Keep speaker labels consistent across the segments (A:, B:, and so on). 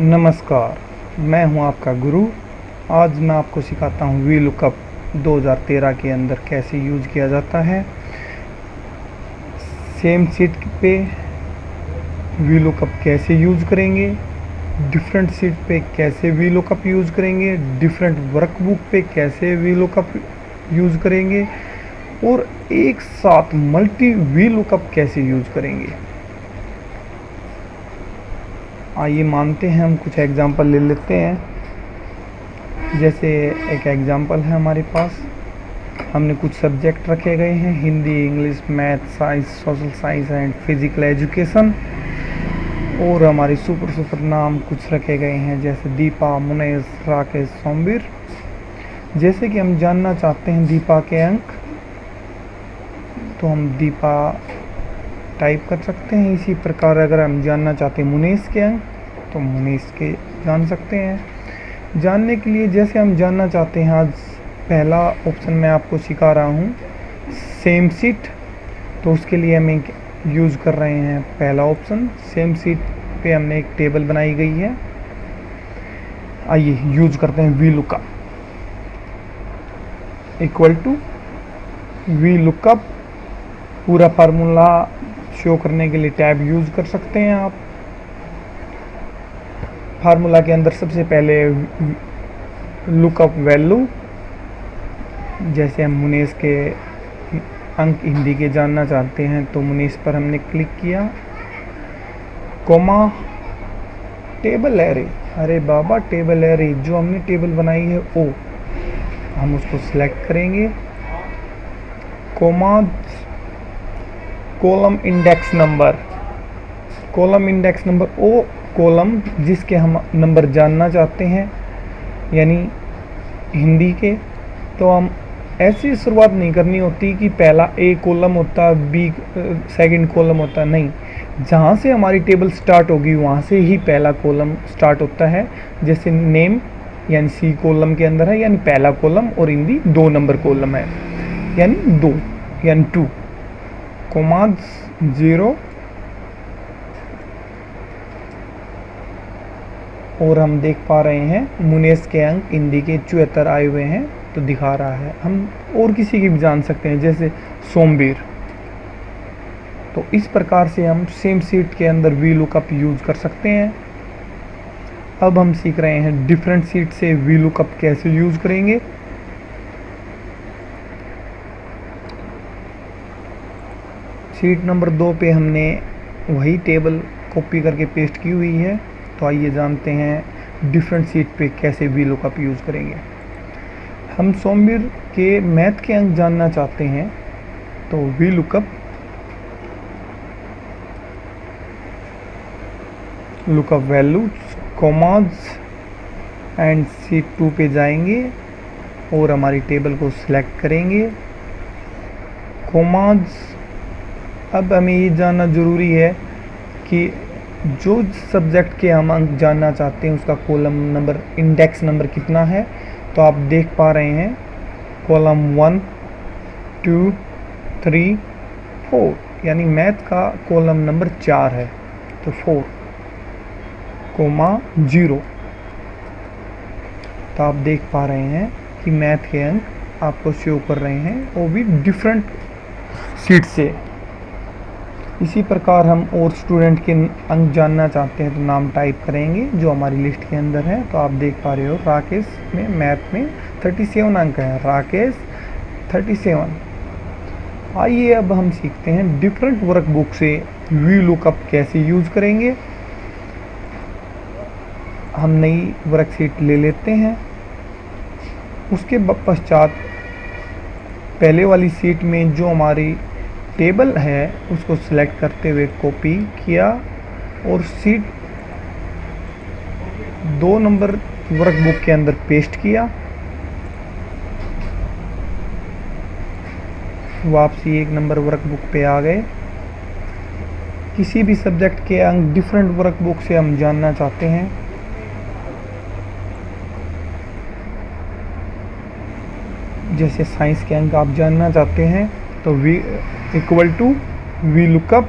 A: नमस्कार, मैं हूं आपका गुरु। आज मैं आपको सिखाता हूं वी लुकअप 2013 के अंदर कैसे यूज़ किया जाता है। सेम सीट पे वी लुकअप कैसे यूज़ करेंगे, डिफरेंट सीट पे कैसे वी लुकअप यूज़ करेंगे, डिफरेंट वर्कबुक पे कैसे वी लुकअप यूज़ करेंगे और एक साथ मल्टी वी लुकअप कैसे यूज़ करेंगे। आइए मानते हैं, हम कुछ एग्जांपल ले लेते हैं। जैसे एक एग्जांपल है हमारे पास, हमने कुछ सब्जेक्ट रखे गए हैं, Hindi, English, math, science, social science and physical education. और हमारे सुपर नाम कुछ रखे गए हैं, जैसे दीपा, मुनेश, राकेश, सोमवीर। जैसे कि हम जानना चाहते हैं दीपा के अंक, तो हम दीपा टाइप कर सकते हैं। इसी प्रकार अगर हम जानना चाहते हैं मुनेश के अंक, तो मुनेश के जान सकते हैं। जानने के लिए जैसे हम जानना चाहते हैं, आज पहला ऑप्शन मैं आपको सिखा रहा हूँ, सेम सीट। तो उसके लिए हम एक यूज़ कर रहे हैं पहला ऑप्शन। सेम सीट पे हमने एक टेबल बनाई गई है। आइए यूज़ करते हैं V lookup equal to V lookup. पूरा फार्मूला शो करने के लिए टैब यूज़ कर सकते हैं आप। फार्मूला के अंदर सबसे पहले लुकअप वैल्यू, जैसे हम मुनेश के अंक हिंदी के जानना चाहते हैं तो मुनेश पर हमने क्लिक किया। कोमा टेबल एरे, अरे बाबा टेबल एरे, जो हमने टेबल बनाई है वो हम उसको सिलेक्ट करेंगे। Comma column index number, column index number वो कॉलम जिसके हम नंबर जानना चाहते हैं, यानी हिंदी के। तो हम ऐसी शुरुआत नहीं करनी होती कि पहला ए कॉलम होता, बी सेकंड कॉलम होता, नहीं। जहाँ से हमारी टेबल स्टार्ट होगी वहाँ से ही पहला कॉलम स्टार्ट होता है। जैसे नेम यानी सी कॉलम के अंदर है, यानी पहला कॉलम, और हिंदी 2 नंबर कॉलम है, यानी 2 यानी 2, कोमाज 0। और हम देख पा रहे हैं मुनेश के अंक हिंदी के 74 आए हुए हैं, तो दिखा रहा है। हम और किसी की भी जान सकते हैं, जैसे सोमवीर। तो इस प्रकार से हम सेम सीट के अंदर वी लुकअप यूज़ कर सकते हैं। अब हम सीख रहे हैं डिफरेंट सीट से वी लुकअप कैसे यूज़ करेंगे। सीट नंबर 2 पे हमने वही टेबल कॉपी करके पेस्ट की हुई है। तो आइए जानते हैं डिफरेंट सीट पे कैसे वी लुकअप यूज़ करेंगे। हम सोमवीर के मैथ के अंक जानना चाहते हैं, तो we lookup values commas and seat 2 पे जाएंगे और हमारी टेबल को सिलेक्ट करेंगे। कॉमाज, अब हमें ये जानना ज़रूरी है कि जो सब्जेक्ट के हम अंक जानना चाहते हैं उसका कॉलम नंबर, इंडेक्स नंबर कितना है। तो आप देख पा रहे हैं कॉलम 1 2 3 4, यानी मैथ का कॉलम नंबर 4 है, तो 4 कोमा 0। तो आप देख पा रहे हैं कि मैथ के अंक आपको शो कर रहे हैं, वो भी डिफरेंट सीट से। इसी प्रकार हम और स्टूडेंट के अंक जानना चाहते हैं तो नाम टाइप करेंगे जो हमारी लिस्ट के अंदर है। तो आप देख पा रहे हो राकेश में मैथ में 37 अंक है, राकेश 37। आइए अब हम सीखते हैं डिफरेंट वर्कबुक से वी लुकअप कैसे यूज़ करेंगे। हम नई वर्कशीट ले लेते हैं। उसके पश्चात पहले वाली सीट में जो हमारी टेबल है उसको सिलेक्ट करते हुए कॉपी किया और सीट 2 नंबर वर्कबुक के अंदर पेस्ट किया। वापसी 1 नंबर वर्कबुक पे आ गए। किसी भी सब्जेक्ट के अंक डिफरेंट वर्कबुक से हम जानना चाहते हैं, जैसे साइंस के अंक आप जानना चाहते हैं, तो V equal to V lookup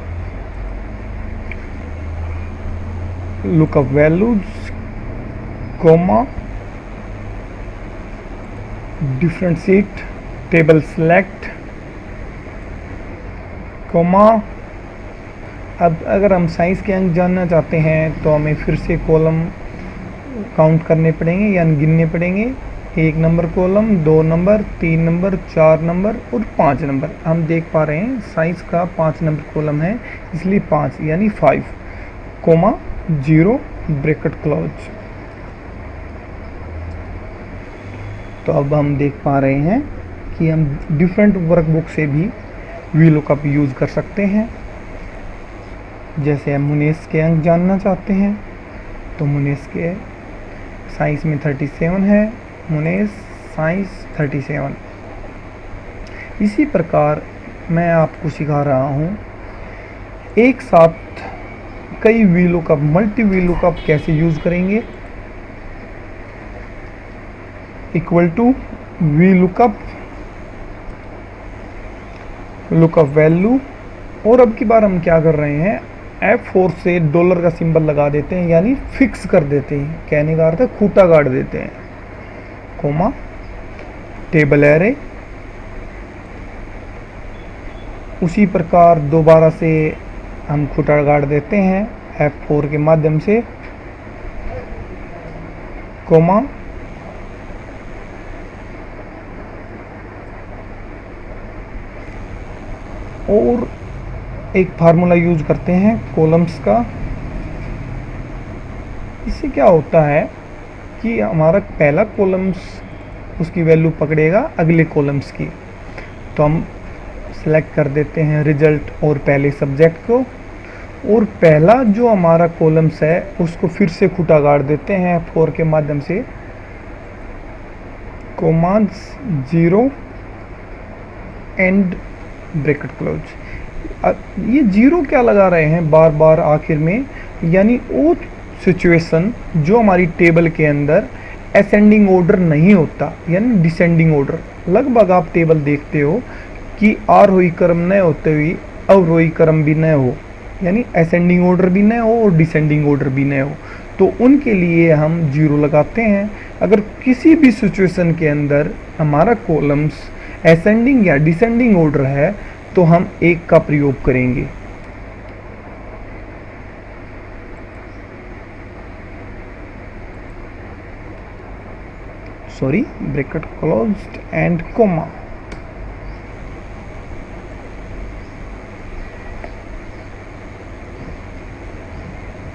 A: values comma, different sheet, table select, comma। अब अगर हम साइंस के अंक जानना चाहते हैं तो हमें फिर से कॉलम काउंट करने पड़ेंगे यानी गिनने पड़ेंगे। 1 number column, 2 number, 3 number, 4 number और 5 नंबर। हम देख पा रहे हैं साइंस का 5 नंबर कॉलम है, इसलिए 5 यानी 5, कोमा 0 ब्रैकेट क्लोज। तो अब हम देख पा रहे हैं कि हम डिफरेंट वर्कबुक से भी वीलुकअप यूज़ कर सकते हैं। जैसे हम मुनेस के अंक जानना चाहते हैं तो मुनेस के साइंस में 37 है, मुनेस साइंस 37। इसी प्रकार मैं आपको सिखा रहा हूँ एक साथ कई वीलुकअप, मल्टी वीलुकअप कैसे यूज़ करेंगे। Equal to V lookup, lookup value. और अब की बार हम क्या कर रहे हैं, F4 से डॉलर का सिंबल लगा देते हैं यानी फिक्स कर देते हैं, कहने का अर्थ है खूंटा गाड़ देते हैं, कोमा टेबल एरे। उसी प्रकार दोबारा से हम खूंटा गाड़ देते हैं F4 के माध्यम से, कोमा और एक फार्मूला यूज करते हैं कॉलम्स का। इससे क्या होता है कि हमारा पहला कॉलम्स उसकी वैल्यू पकड़ेगा अगले कॉलम्स की। तो हम सेलेक्ट कर देते हैं रिजल्ट और पहले सब्जेक्ट को, और पहला जो हमारा कॉलम्स है उसको फिर से खूंटा गाड़ देते हैं F4 के माध्यम से, कोमा 0 एंड ब्रैकेट क्लोज। ये 0 क्या लगा रहे हैं बार बार आखिर में, यानी वो सिचुएशन जो हमारी टेबल के अंदर असेंडिंग ऑर्डर नहीं होता यानी डिसेंडिंग ऑर्डर। लगभग आप टेबल देखते हो कि आरोही क्रम न होते हुए अवरोही क्रम भी न हो, यानी असेंडिंग ऑर्डर भी न हो और डिसेंडिंग ऑर्डर भी न हो, तो उनके लिए हम 0 लगाते हैं। अगर किसी भी सिचुएशन के अंदर हमारा कॉलम्स असेंडिंग या डिसेंडिंग ऑर्डर है तो हम 1 का प्रयोग करेंगे। Sorry, bracket closed and comma.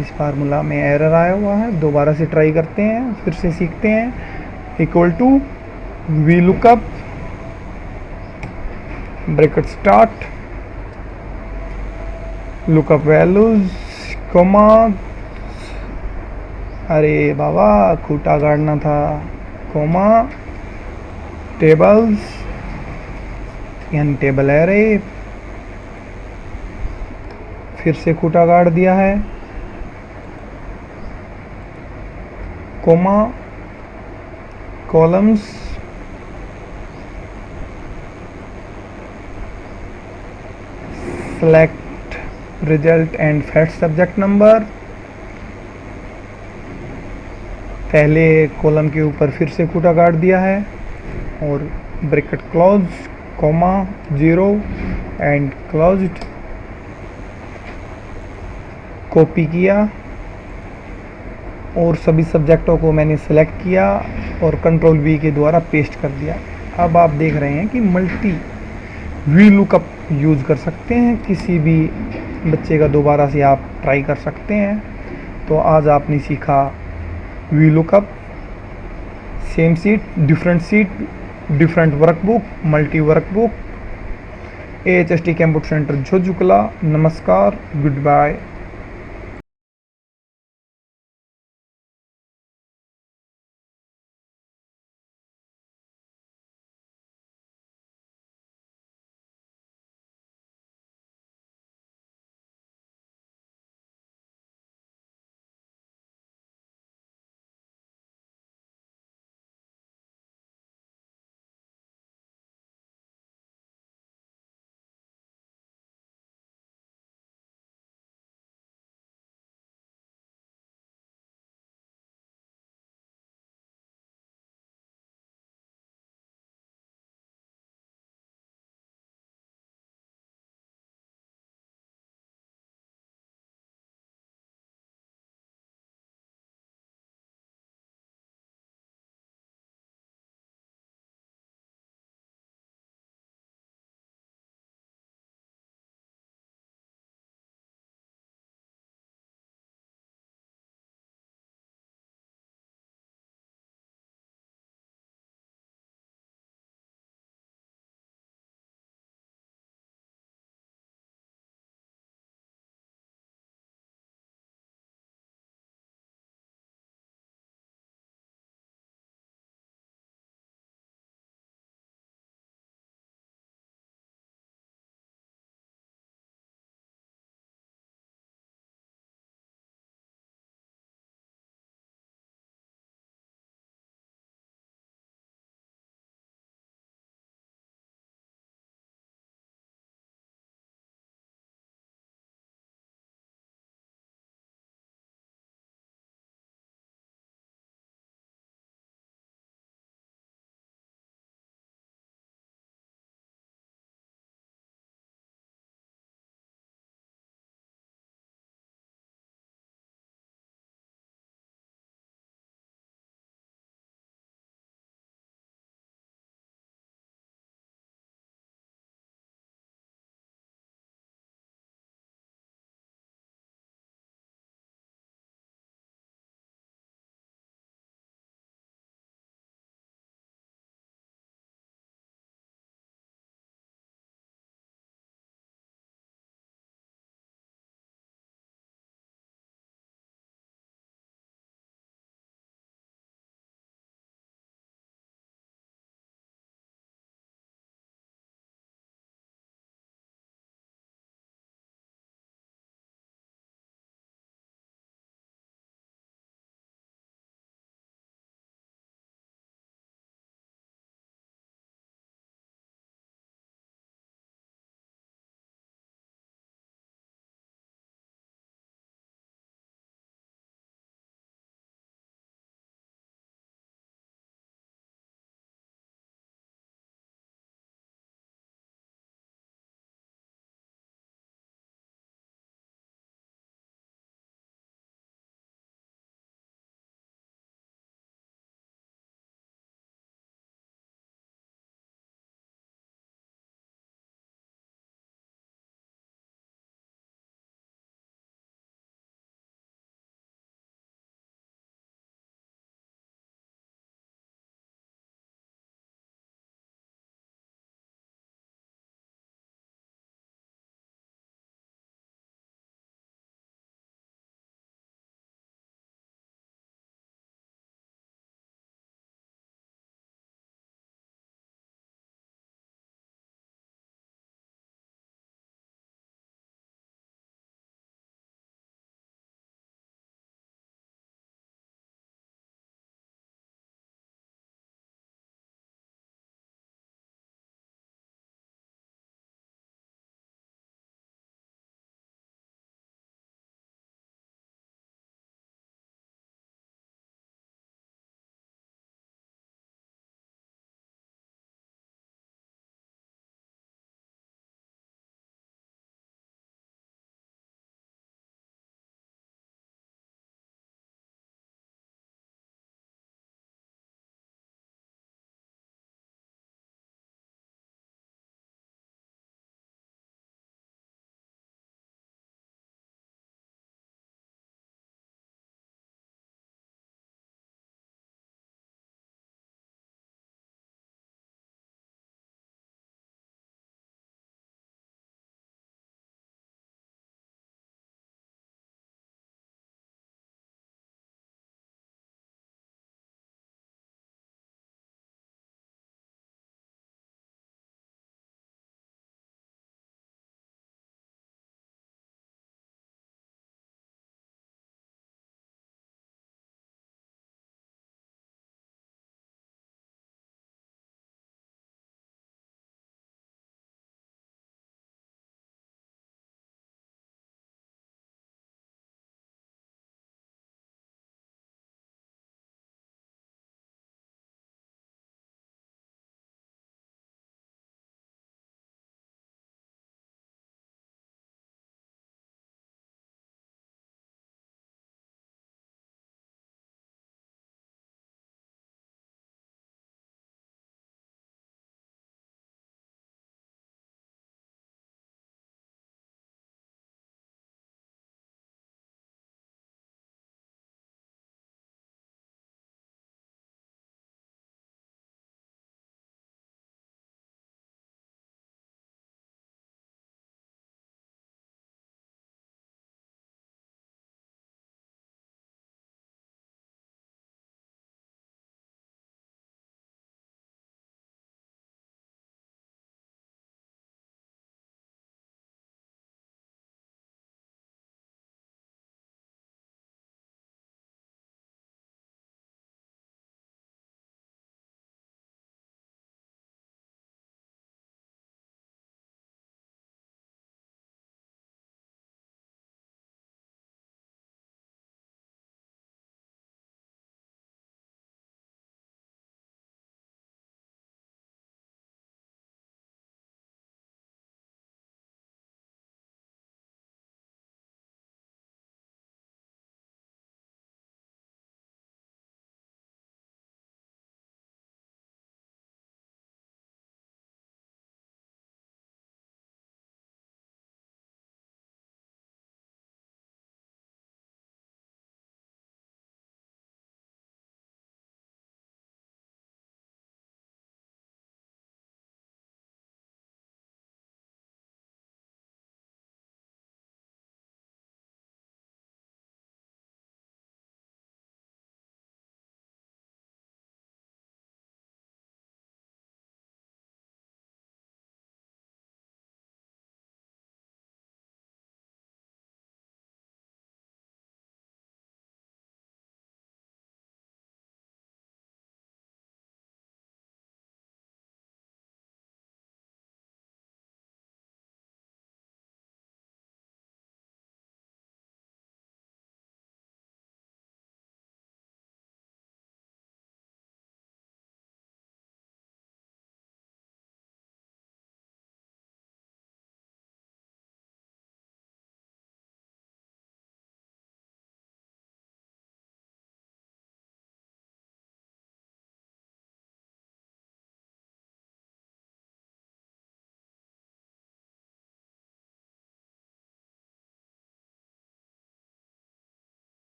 A: इस फार्मूला में एरर आया हुआ है, दोबारा से ट्राई करते हैं, फिर से सीखते हैं। Equal to V lookup, bracket start, lookup values, comma, अरे बाबा खूंटा गाड़ना था, कोमा टेबल्स यानी टेबल एरे, फिर से खूंटा गाड़ दिया है, comma columns, select result and fetch subject number. पहले कॉलम के ऊपर फिर से खूंटा गाड़ दिया है और bracket close, comma 0 and closed. Copy किया और सभी सब्जेक्टों को मैंने सेलेक्ट किया और कंट्रोल V के द्वारा पेस्ट कर दिया। अब आप देख रहे हैं कि मल्टी वीलुकअप यूज़ कर सकते हैं, किसी भी बच्चे का दोबारा से आप ट्राई कर सकते हैं। तो आज आपने सीखा VLOOKUP, same sheet, different workbook, multi workbook. AHST computer centre झोजुकला। नमस्कार, गुड बाय।